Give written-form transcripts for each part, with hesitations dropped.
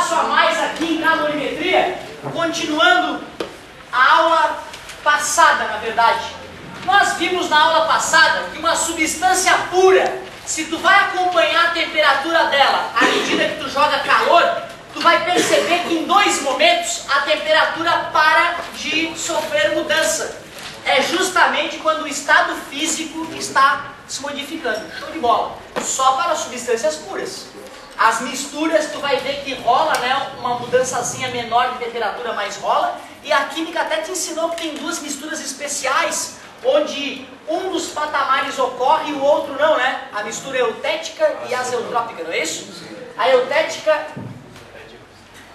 passo a mais aqui em calorimetria, continuando a aula passada, na verdade. Nós vimos na aula passada que uma substância pura, se tu vai acompanhar a temperatura dela à medida que tu joga calor, tu vai perceber que em 2 momentos a temperatura para de sofrer mudança. É justamente quando o estado físico está se modificando. Show de bola. Só para substâncias puras. As misturas, tu vai ver que rola, né, uma mudançazinha menor de temperatura, mas rola. E a química até te ensinou que tem 2 misturas especiais, onde um dos patamares ocorre e o outro não, né? A mistura eutética e azeotrópica, não é isso? A eutética,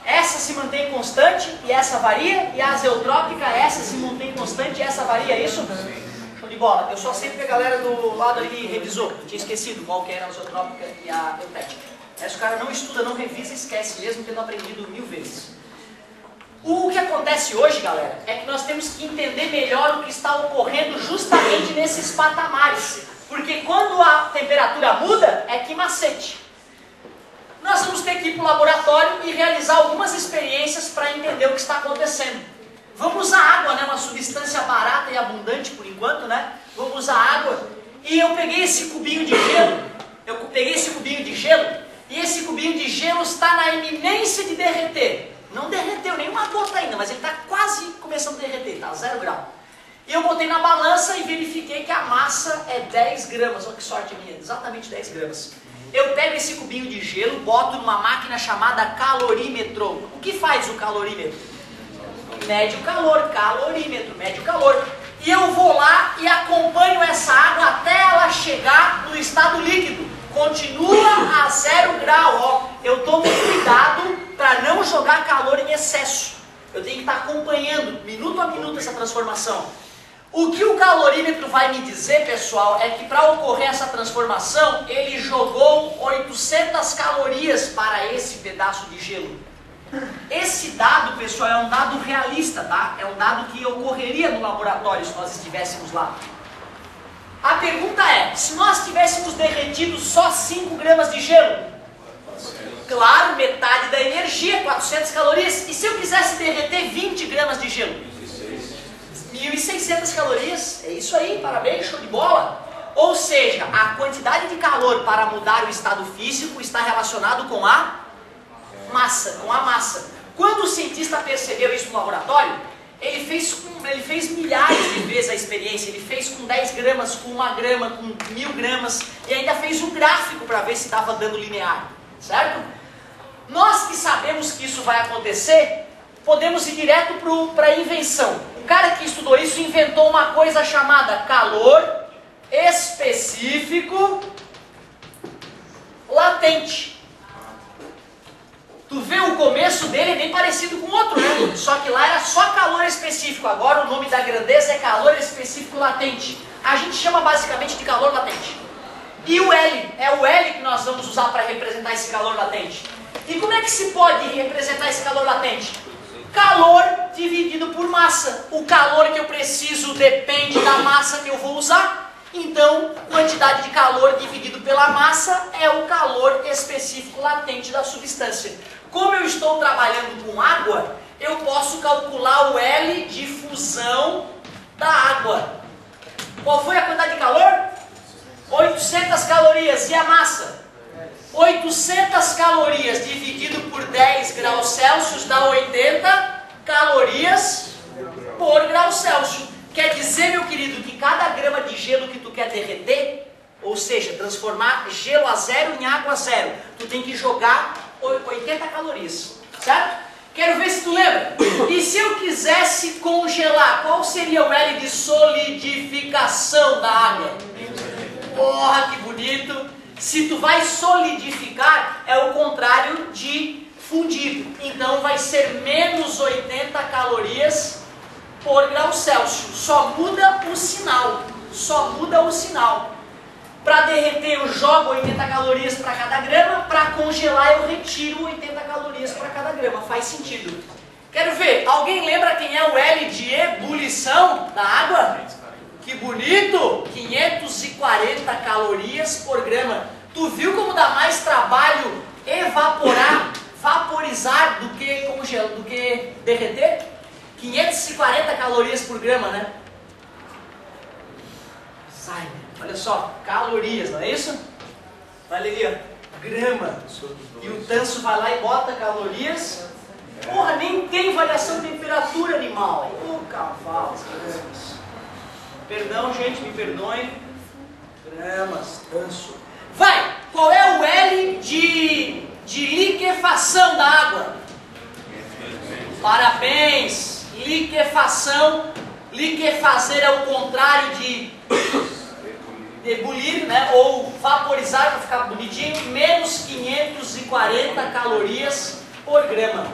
essa se mantém constante e essa varia, e a azeotrópica, essa se mantém constante e essa varia, é isso? Show de bola. Eu só sei que a galera do lado ali revisou, eu tinha esquecido qual que era a azeotrópica e a eutética. Se o cara não estuda, não revisa, esquece mesmo, tendo aprendido 1000 vezes. O que acontece hoje, galera, é que nós temos que entender melhor o que está ocorrendo justamente nesses patamares. Porque quando a temperatura muda, é que macete. Nós vamos ter que ir para o laboratório e realizar algumas experiências para entender o que está acontecendo. Vamos usar água, né? Uma substância barata e abundante por enquanto, né? Vamos usar água. E eu peguei esse cubinho de gelo. E esse cubinho de gelo está na iminência de derreter. Não derreteu nenhuma gota ainda, mas ele está quase começando a derreter, está a 0 grau. E eu botei na balança e verifiquei que a massa é 10 gramas. Olha que sorte minha, exatamente 10 gramas. Eu pego esse cubinho de gelo, boto numa máquina chamada calorímetro. O que faz o calorímetro? Mede o calor, calorímetro, mede o calor. E eu vou lá e acompanho essa água até ela chegar no estado líquido. Continua a 0 grau, ó. Eu tomo cuidado para não jogar calor em excesso. Eu tenho que estar acompanhando, minuto a minuto, essa transformação. O que o calorímetro vai me dizer, pessoal, é que para ocorrer essa transformação, ele jogou 800 calorias para esse pedaço de gelo. Esse dado, pessoal, é um dado realista, tá? É um dado que ocorreria no laboratório se nós estivéssemos lá. A pergunta é, se nós tivéssemos derretido só 5 gramas de gelo? Claro, metade da energia, 400 calorias. E se eu quisesse derreter 20 gramas de gelo? 1.600 calorias. É isso aí, parabéns, show de bola. Ou seja, a quantidade de calor para mudar o estado físico está relacionado com a massa. Quando o cientista percebeu isso no laboratório, ele fez milhares de vezes a experiência. Ele fez com 10 gramas, com 1 grama, com 1000 gramas e ainda fez um gráfico para ver se estava dando linear, certo? Nós que sabemos que isso vai acontecer, podemos ir direto para a invenção. O cara que estudou isso inventou uma coisa chamada calor específico latente. Tu vê o começo dele é bem parecido com o outro, né? Só que lá era só calor específico. Agora o nome da grandeza é calor específico latente. A gente chama basicamente de calor latente. E o L, é o L que nós vamos usar para representar esse calor latente. E como é que se pode representar esse calor latente? Calor dividido por massa. O calor que eu preciso depende da massa que eu vou usar. Então, quantidade de calor dividido pela massa é o calor específico latente da substância. Como eu estou trabalhando com água, eu posso calcular o L de fusão da água. Qual foi a quantidade de calor? 800 calorias. E a massa? 800 calorias dividido por 10 graus Celsius dá 80 calorias por grau Celsius. Quer dizer, meu querido, que cada grama de gelo que tu quer derreter, ou seja, transformar gelo a 0 em água a 0, tu tem que jogar 80 calorias, certo? Quero ver se tu lembra. E se eu quisesse congelar, qual seria o L de solidificação da água? Porra, que bonito! Se tu vai solidificar, é o contrário de fundir. Então vai ser menos 80 calorias por grau Celsius. Só muda o sinal. Para derreter eu jogo 80 calorias para cada grama, para congelar eu retiro 80 calorias para cada grama. Faz sentido. Quero ver, alguém lembra quem é o L de ebulição da água? Que bonito! 540 calorias por grama. Tu viu como dá mais trabalho evaporar, vaporizar do que congelar, do que derreter? 540 calorias por grama, né? Sai, olha só, calorias, não é isso? Olha ali, ó, grama. E o Tanso vai lá e bota calorias. Porra, nem tem variação de temperatura animal. Ô, cavalo, gramas. Perdão, gente, me perdoem. Gramas, Tanso. Vai, qual é o L de liquefação da água? Parabéns, liquefação. Liquefazer é o contrário de ebulir, né? Ou vaporizar, para ficar bonitinho, menos 540 calorias por grama.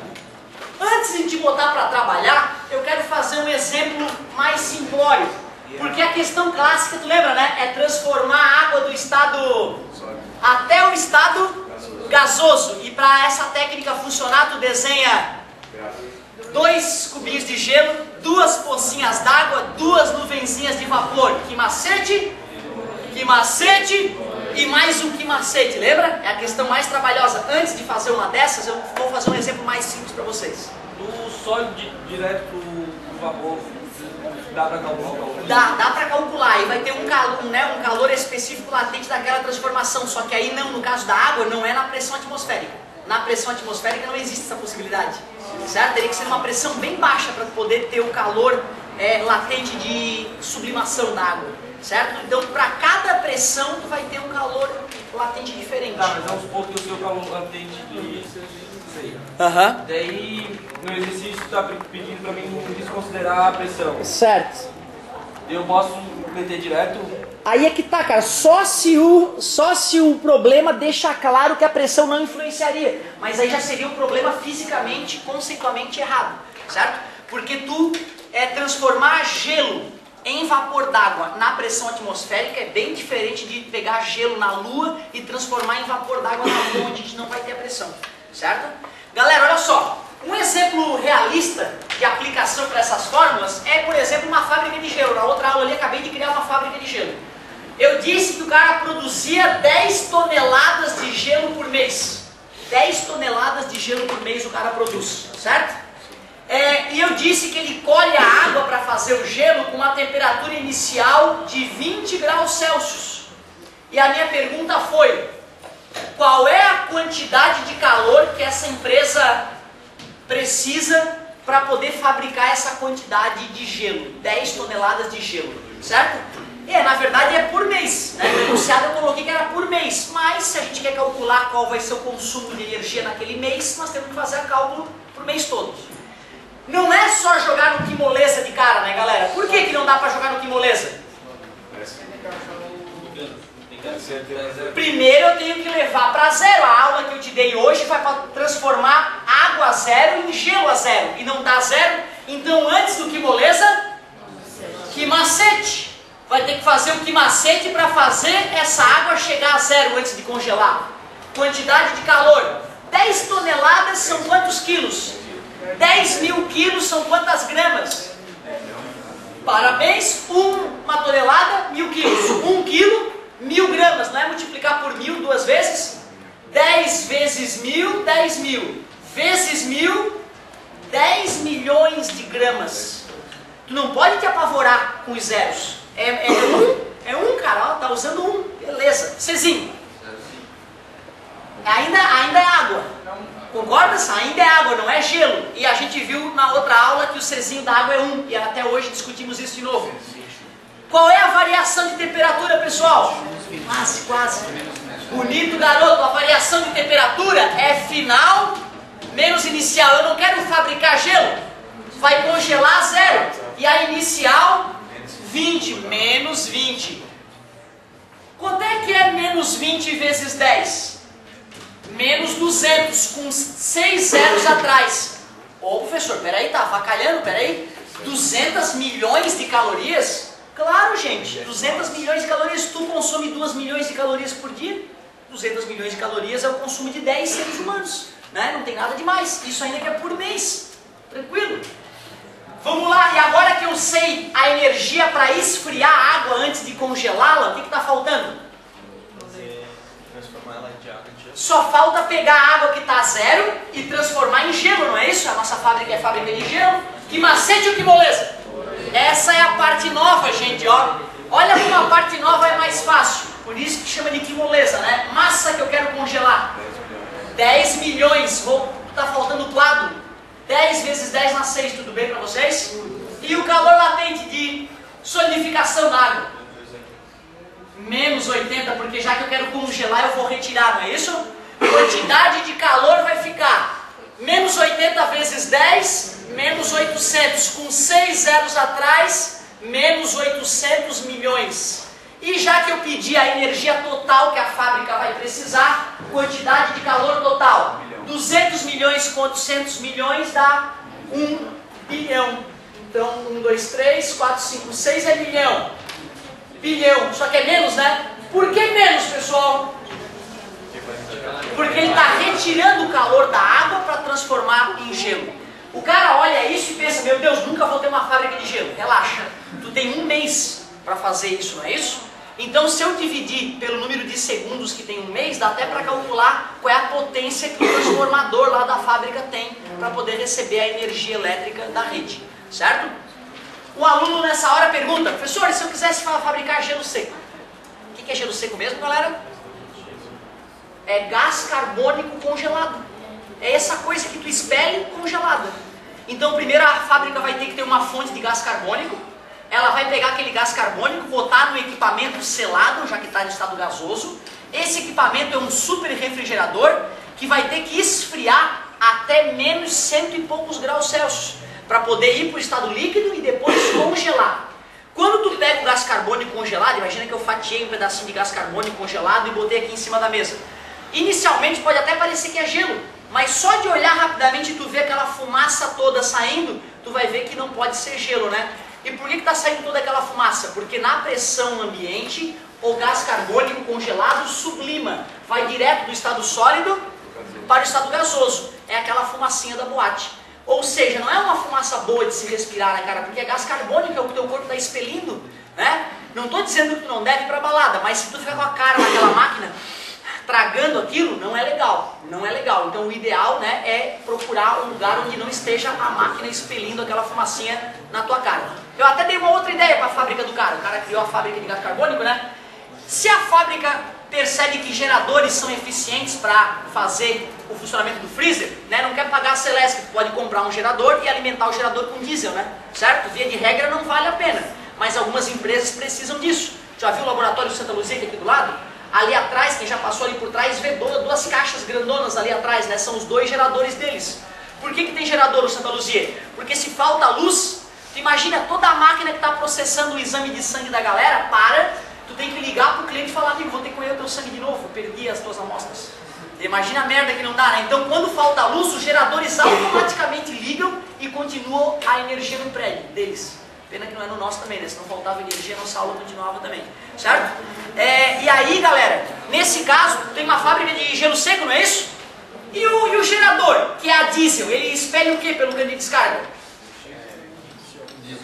Antes de te botar para trabalhar, eu quero fazer um exemplo mais simplório. Porque a questão clássica, tu lembra, né? É transformar a água do estado até o estado gasoso. E para essa técnica funcionar, tu desenha 2 cubinhos de gelo, 2 pocinhas d'água, 2 nuvenzinhas de vapor. Que macete e mais um que macete, lembra? É a questão mais trabalhosa. Antes de fazer uma dessas, eu vou fazer um exemplo mais simples para vocês. Do sólido direto pro vapor, dá para calcular? Dá para calcular, e vai ter um calor específico latente daquela transformação, só que aí não, no caso da água, não é na pressão atmosférica. Na pressão atmosférica não existe essa possibilidade, certo? Teria que ser uma pressão bem baixa para poder ter o calor latente de sublimação da água, certo? Então, para cada pressão, tu vai ter um calor latente diferente. Tá, mas vamos supor que o seu calor latente de... Aham. Daí, no exercício, está pedindo para mim desconsiderar a pressão. Certo. Eu posso meter direto? Aí é que tá, cara, só se o problema deixa claro que a pressão não influenciaria, mas aí já seria um problema fisicamente, conceitualmente errado, certo? Porque tu transformar gelo em vapor d'água na pressão atmosférica é bem diferente de pegar gelo na Lua e transformar em vapor d'água na Lua, onde a gente não vai ter a pressão, certo? Galera, olha só, um exemplo realista de aplicação para essas fórmulas é, por exemplo, uma fábrica de gelo. Na outra aula ali, acabei de criar uma fábrica de gelo. Eu disse que o cara produzia 10 toneladas de gelo por mês. 10 toneladas de gelo por mês o cara produz, certo? E eu disse que ele colhe a água para fazer o gelo com uma temperatura inicial de 20 graus Celsius. E a minha pergunta foi, qual é a quantidade de calor que essa empresa precisa para poder fabricar essa quantidade de gelo? 10 toneladas de gelo, certo? Na verdade é por mês, né? No enunciado eu coloquei que era por mês, mas se a gente quer calcular qual vai ser o consumo de energia naquele mês, nós temos que fazer o cálculo por mês todo. Não é só jogar no que moleza de cara, né, galera? Por que não dá para jogar no que moleza? Primeiro eu tenho que levar para zero. A aula que eu te dei hoje vai para transformar água a zero em gelo a zero. E não dá zero, então antes do que moleza, que macete. Vai ter que fazer o que macete para fazer essa água chegar a zero antes de congelar. Quantidade de calor. 10 toneladas são quantos quilos? 10 mil quilos são quantas gramas? Parabéns, uma tonelada, 1000 quilos. 1 quilo, 1000 gramas. Não é multiplicar por 1000 duas vezes? 10 vezes 1000, 10 mil. Vezes 1000, 10 milhões de gramas. Tu não pode te apavorar com os zeros. É um, cara, ó, tá usando um. Beleza. Cezinho. Ainda é água. Concordas? Ainda é água, não é gelo. E a gente viu na outra aula que o Czinho da água é 1. E até hoje discutimos isso de novo. Qual é a variação de temperatura, pessoal? Quase. Bonito, garoto. A variação de temperatura é final menos inicial. Eu não quero fabricar gelo. Vai congelar a zero. E a inicial, 20. Menos 20. Quanto é que é menos 20 vezes 10? Menos 200, com 6 zeros atrás. Ô professor, peraí, tá avacalhando, peraí. 200 milhões de calorias? Claro, gente, 200 milhões de calorias, tu consome 2 milhões de calorias por dia. 200 milhões de calorias é o consumo de 10 seres humanos, né? Não tem nada demais, isso ainda que é por mês, tranquilo? Vamos lá, e agora que eu sei a energia para esfriar a água antes de congelá-la, o que está faltando? Transformar ela de água. Só falta pegar a água que está a zero e transformar em gelo, não é isso? A nossa fábrica é fábrica de gelo. Que macete ou que moleza? Essa é a parte nova, gente, ó. Olha como a parte nova é mais fácil. Por isso que chama de que moleza, né? Massa que eu quero congelar. 10 milhões. Tá faltando o quadro. 10 vezes 10 na 6, tudo bem para vocês? E o calor latente de solidificação da água? Menos 80, porque já que eu quero congelar, eu vou retirar, não é isso? Quantidade de calor vai ficar menos 80 vezes 10, menos 800. Com 6 zeros atrás, menos 800 milhões. E já que eu pedi a energia total que a fábrica vai precisar, quantidade de calor total. 200 milhões com 800 milhões dá 1 bilhão. Então, 1, 2, 3, 4, 5, 6 é bilhão. Bilhão, só que é menos, né? Por que menos, pessoal? Porque ele está retirando o calor da água para transformar em gelo. O cara olha isso e pensa, meu Deus, nunca vou ter uma fábrica de gelo. Relaxa, tu tem 1 mês para fazer isso, não é isso? Então, se eu dividir pelo número de segundos que tem 1 mês, dá até para calcular qual é a potência que o transformador lá da fábrica tem para poder receber a energia elétrica da rede, certo? O aluno nessa hora pergunta, professor, e se eu quisesse fabricar gelo seco? O que é gelo seco mesmo, galera? É gás carbônico congelado. É essa coisa que tu expele congelada. Então, primeiro a fábrica vai ter que ter uma fonte de gás carbônico. Ela vai pegar aquele gás carbônico, botar no equipamento selado, já que está em estado gasoso. Esse equipamento é um super refrigerador que vai ter que esfriar até menos 100 e poucos graus Celsius para poder ir para o estado líquido e depois congelar. Quando tu pega o gás carbônico congelado, imagina que eu fatiei um pedacinho de gás carbônico congelado e botei aqui em cima da mesa. Inicialmente pode até parecer que é gelo, mas só de olhar rapidamente tu vê aquela fumaça toda saindo, tu vai ver que não pode ser gelo, né? E por que está saindo toda aquela fumaça? Porque na pressão ambiente, o gás carbônico congelado sublima, vai direto do estado sólido para o estado gasoso. É aquela fumacinha da boate. Ou seja, não é uma fumaça boa de se respirar, né, cara? Porque é gás carbônico, é o que o teu corpo está expelindo, né? Não estou dizendo que tu não deve ir para balada, mas se tu ficar com a cara naquela máquina, tragando aquilo, não é legal. Não é legal. Então o ideal, né, é procurar um lugar onde não esteja a máquina expelindo aquela fumacinha na tua cara. Eu até dei uma outra ideia para a fábrica do cara. O cara criou a fábrica de gás carbônico, né? Se a fábrica percebe que geradores são eficientes para fazer o funcionamento do freezer, né? Não quer pagar a Celesc, pode comprar um gerador e alimentar o gerador com diesel, né? Certo? Via de regra não vale a pena, mas algumas empresas precisam disso. Já viu o laboratório de Santa Luzia aqui do lado? Ali atrás, quem já passou ali por trás, vê duas caixas grandonas ali atrás, né? São os 2 geradores deles. Por que tem gerador no Santa Luzia? Porque se falta luz, tu imagina toda a máquina que está processando o exame de sangue da galera, tu tem que ligar para o cliente e falar, amigo, vou ter que colher o teu sangue de novo, perdi as tuas amostras. Imagina a merda que não dá, né? Então quando falta luz, os geradores automaticamente ligam e continuam a energia no prédio deles. Pena que não é no nosso também, né? Se não faltava energia, a nossa aula continuava também, certo? E aí, galera, nesse caso, tem uma fábrica de gelo seco, não é isso? E o gerador, que é a diesel, ele espelha o que pelo cano de descarga?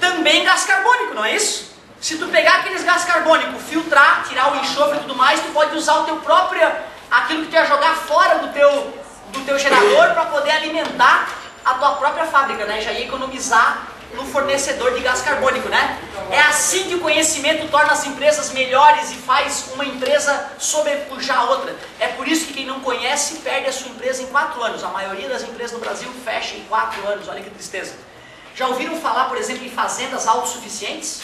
Também gás carbônico, não é isso? Se tu pegar aqueles gás carbônico, filtrar, tirar o enxofre e tudo mais, tu pode usar o teu próprio, aquilo que tu ia jogar fora do teu gerador para poder alimentar a tua própria fábrica, né? Já ia economizar no fornecedor de gás carbônico, né? É assim que o conhecimento torna as empresas melhores e faz uma empresa sobrepujar a outra. É por isso que quem não conhece perde a sua empresa em 4 anos. A maioria das empresas no Brasil fecha em 4 anos, olha que tristeza. Já ouviram falar, por exemplo, em fazendas autossuficientes?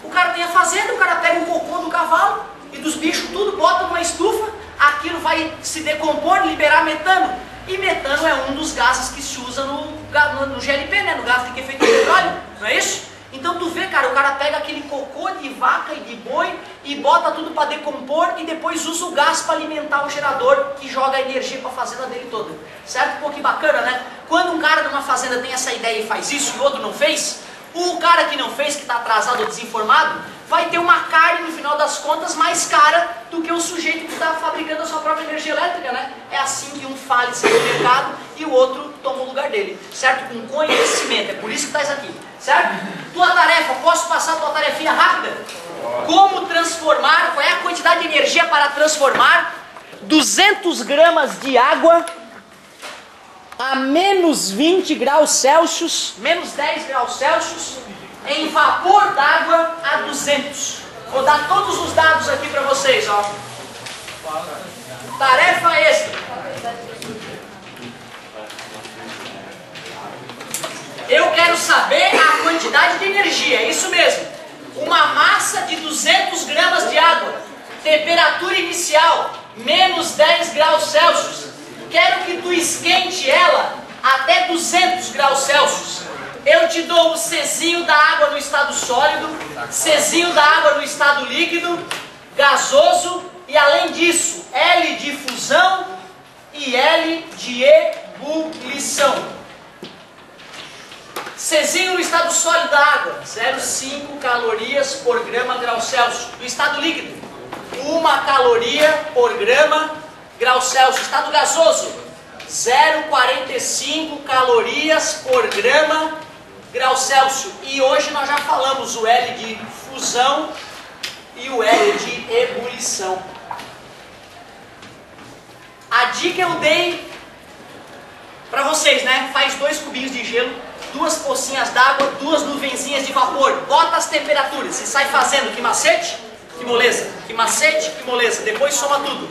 O cara tem a fazenda, o cara pega um cocô do cavalo e dos bichos tudo, bota numa estufa, aquilo vai se decompor, liberar metano. E metano é um dos gases que se usa no GLP, né? No gás de efeito de petróleo, não é isso? Então tu vê, cara, o cara pega aquele cocô de vaca e de boi e bota tudo para decompor e depois usa o gás para alimentar o gerador que joga a energia para a fazenda dele toda. Certo? Pô, que bacana, né? Quando um cara numa fazenda tem essa ideia e faz isso e o outro não fez, o cara que não fez, que está atrasado ou desinformado, vai ter uma carne, no final das contas, mais cara do que o sujeito que está fabricando a sua própria energia elétrica, né? É assim que um fale-se no mercado e o outro toma o lugar dele, certo? Com conhecimento, é por isso que estás aqui, certo? Tua tarefa, posso passar a tua tarefinha rápida? Como transformar, qual é a quantidade de energia para transformar 200 gramas de água a menos 20 graus Celsius, menos 10 graus Celsius, em vapor d'água a 200. Vou dar todos os dados aqui para vocês, ó. Tarefa extra. Eu quero saber a quantidade de energia, é isso mesmo. Uma massa de 200 gramas de água, temperatura inicial, menos 10 graus Celsius. Quero que tu esquente ela até 200 graus Celsius. Eu te dou o Czinho da água no estado sólido, Czinho da água no estado líquido, gasoso e, além disso, L de fusão e L de ebulição. Czinho no estado sólido da água, 0,5 calorias por grama grau Celsius. No estado líquido, 1 caloria por grama grau Celsius. Estado gasoso, 0,45 calorias por grama grau Celsius. E hoje nós já falamos o L de fusão e o L de ebulição. A dica eu dei para vocês, né? Faz 2 cubinhos de gelo, 2 pocinhas d'água, 2 nuvenzinhas de vapor. Bota as temperaturas e sai fazendo. Que macete, que moleza. Que macete, que moleza. Depois soma tudo.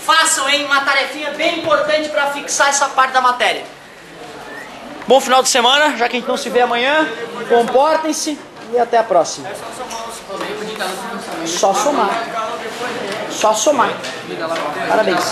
Façam, hein? Uma tarefinha bem importante para fixar essa parte da matéria. Bom final de semana, já que a gente não se vê amanhã. Comportem-se e até a próxima. Só somar. Só somar. Parabéns.